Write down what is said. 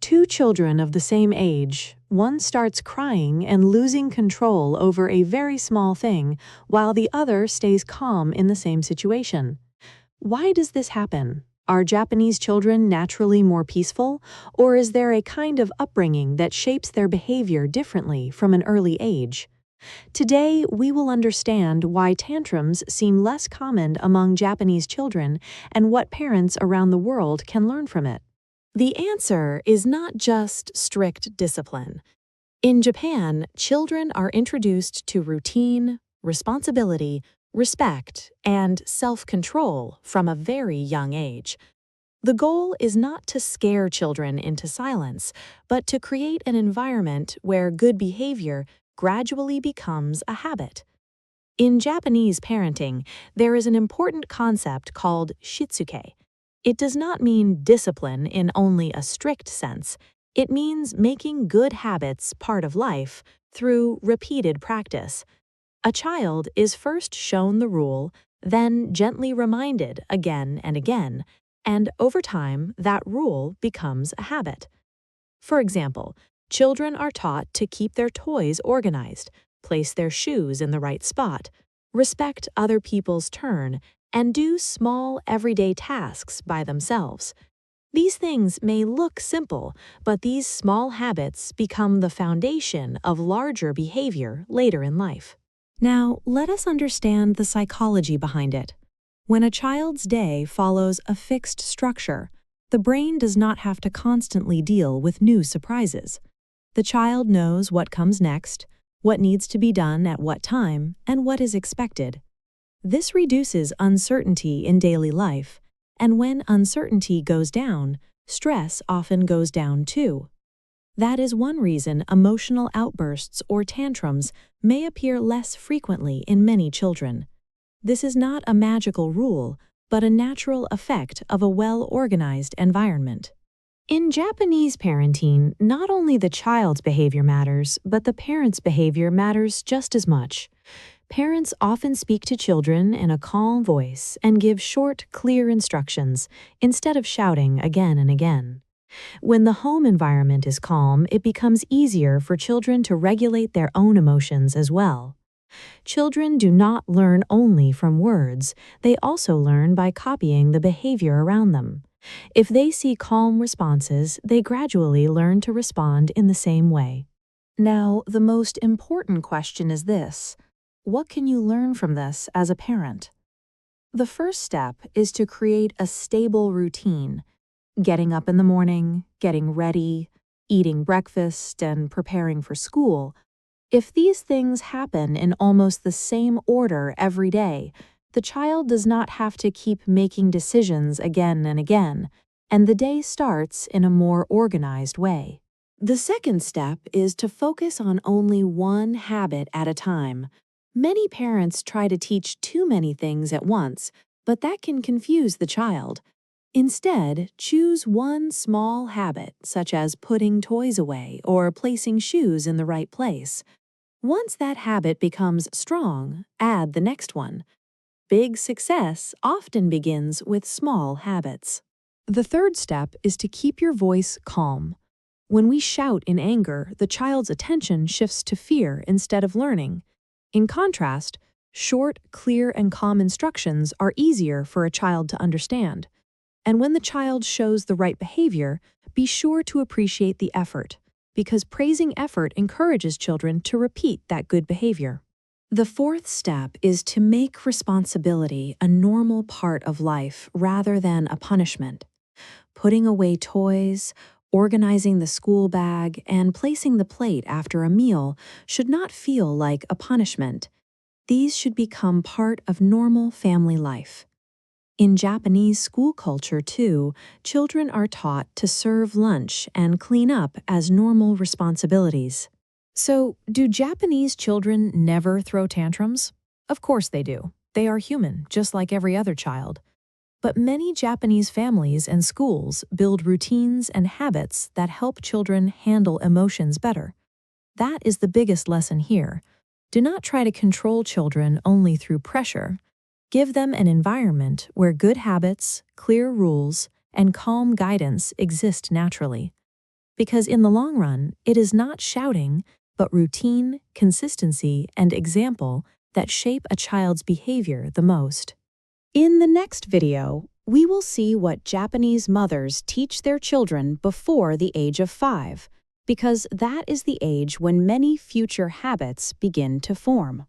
two children of the same age, one starts crying and losing control over a very small thing, while the other stays calm in the same situation. Why does this happen? Are Japanese children naturally more peaceful, or is there a kind of upbringing that shapes their behavior differently from an early age? Today, we will understand why tantrums seem less common among Japanese children and what parents around the world can learn from it. The answer is not just strict discipline. In Japan, children are introduced to routine, responsibility, respect, and self-control from a very young age. The goal is not to scare children into silence, but to create an environment where good behavior gradually becomes a habit. In Japanese parenting, there is an important concept called shitsuke. It does not mean discipline in only a strict sense. It means making good habits part of life through repeated practice. A child is first shown the rule, then gently reminded again and again, and over time, that rule becomes a habit. For example, children are taught to keep their toys organized, place their shoes in the right spot, respect other people's turn, and do small everyday tasks by themselves. These things may look simple, but these small habits become the foundation of larger behavior later in life. Now, let us understand the psychology behind it. When a child's day follows a fixed structure, the brain does not have to constantly deal with new surprises. The child knows what comes next, what needs to be done at what time, and what is expected. This reduces uncertainty in daily life, and when uncertainty goes down, stress often goes down too. That is one reason emotional outbursts or tantrums may appear less frequently in many children. This is not a magical rule, but a natural effect of a well-organized environment. In Japanese parenting, not only the child's behavior matters, but the parent's behavior matters just as much. Parents often speak to children in a calm voice and give short, clear instructions instead of shouting again and again. When the home environment is calm, it becomes easier for children to regulate their own emotions as well. Children do not learn only from words, they also learn by copying the behavior around them. If they see calm responses, they gradually learn to respond in the same way. Now, the most important question is this: what can you learn from this as a parent? The first step is to create a stable routine. Getting up in the morning, getting ready, eating breakfast, and preparing for school. If these things happen in almost the same order every day, the child does not have to keep making decisions again and again, and the day starts in a more organized way. The second step is to focus on only one habit at a time. Many parents try to teach too many things at once, but that can confuse the child. Instead, choose one small habit, such as putting toys away or placing shoes in the right place. Once that habit becomes strong, add the next one. Big success often begins with small habits. The third step is to keep your voice calm. When we shout in anger, the child's attention shifts to fear instead of learning. In contrast, short, clear, and calm instructions are easier for a child to understand. And when the child shows the right behavior, be sure to appreciate the effort, because praising effort encourages children to repeat that good behavior. The fourth step is to make responsibility a normal part of life rather than a punishment. Putting away toys, organizing the school bag, and placing the plate after a meal should not feel like a punishment. These should become part of normal family life. In Japanese school culture, too, children are taught to serve lunch and clean up as normal responsibilities. So, do Japanese children never throw tantrums? Of course they do. They are human, just like every other child. But many Japanese families and schools build routines and habits that help children handle emotions better. That is the biggest lesson here. Do not try to control children only through pressure. Give them an environment where good habits, clear rules, and calm guidance exist naturally. because in the long run, it is not shouting, but routine, consistency, and example that shape a child's behavior the most. In the next video, we will see what Japanese mothers teach their children before the age of 5, because that is the age when many future habits begin to form.